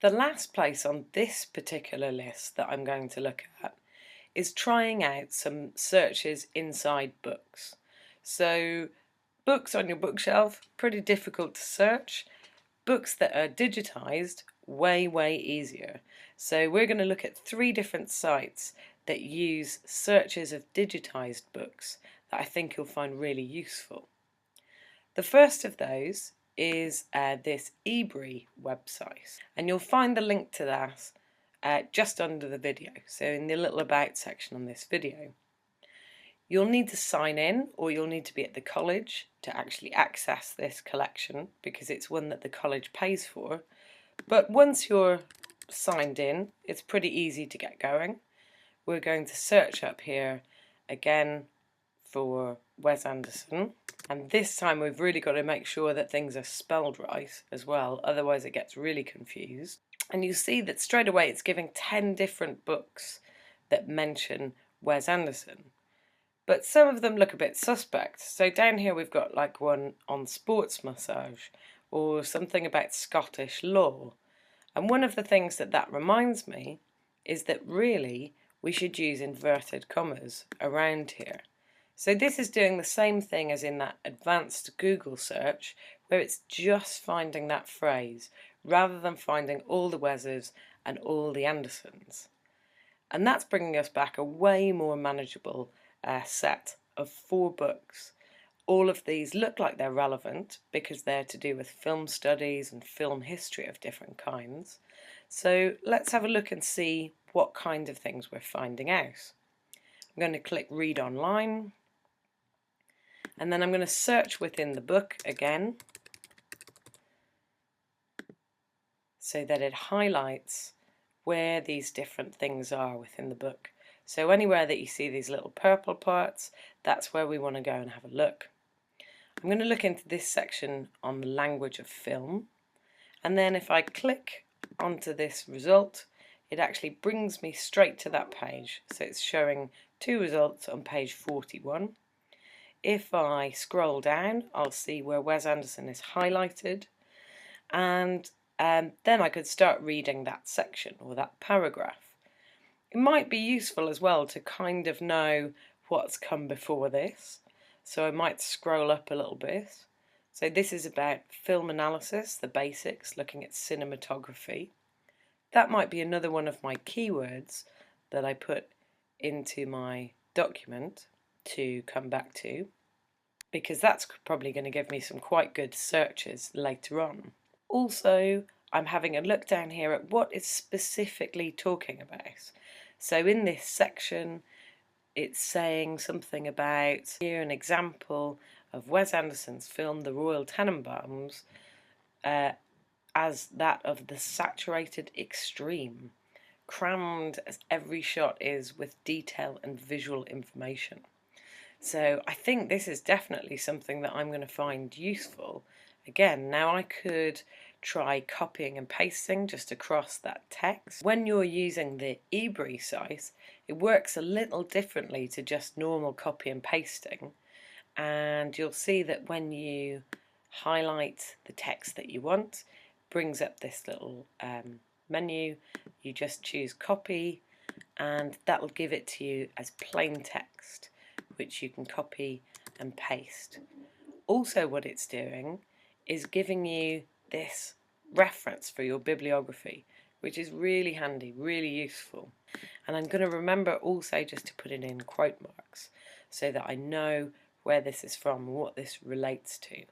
The last place on this particular list that I'm going to look at is trying out some searches inside books. So books on your bookshelf, pretty difficult to search. Books that are digitized, way easier. So we're going to look at 3 different sites that use searches of digitized books that I think you'll find really useful. The first of those is this Ebrary website, and you'll find the link to that just under the video, so in the little about section on this video. You'll need to sign in, or you'll need to be at the college to actually access this collection, because it's one that the college pays for. But once you're signed in, it's pretty easy to get going. We're going to search up here again for Wes Anderson, and this time we've really got to make sure that things are spelled right as well, otherwise it gets really confused. And you see that straight away it's giving 10 different books that mention Wes Anderson, but some of them look a bit suspect. So down here we've got like one on sports massage or something about Scottish law, and one of the things that reminds me is that really we should use inverted commas around here. So this is doing the same thing as in that advanced Google search, where it's just finding that phrase rather than finding all the Weses and all the Andersons. And that's bringing us back a way more manageable set of 4 books. All of these look like they're relevant because they're to do with film studies and film history of different kinds. So let's have a look and see what kind of things we're finding out. I'm going to click Read Online, and then I'm going to search within the book again so that it highlights where these different things are within the book. So anywhere that you see these little purple parts, that's where we want to go and have a look. I'm going to look into this section on the language of film, and then if I click onto this result, it actually brings me straight to that page. So it's showing 2 results on page 41. If I scroll down, I'll see where Wes Anderson is highlighted, and then I could start reading that section or that paragraph. It might be useful as well to kind of know what's come before this, so I might scroll up a little bit. So this is about film analysis, the basics, looking at cinematography. That might be another one of my keywords that I put into my document to come back to, because that's probably going to give me some quite good searches later on. Also, I'm having a look down here at what it's specifically talking about. So in this section, it's saying something about, here an example of Wes Anderson's film The Royal Tenenbaums as that of the saturated extreme, crammed as every shot is with detail and visual information. So I think this is definitely something that I'm going to find useful. Again, now I could try copying and pasting just across that text. When you're using the Ebrary site, it works a little differently to just normal copy and pasting, and you'll see that when you highlight the text that you want, it brings up this little menu. You just choose copy, and that will give it to you as plain text, which you can copy and paste. Also, what it's doing is giving you this reference for your bibliography, which is really handy, really useful. And I'm going to remember also just to put it in quote marks so that I know where this is from and what this relates to.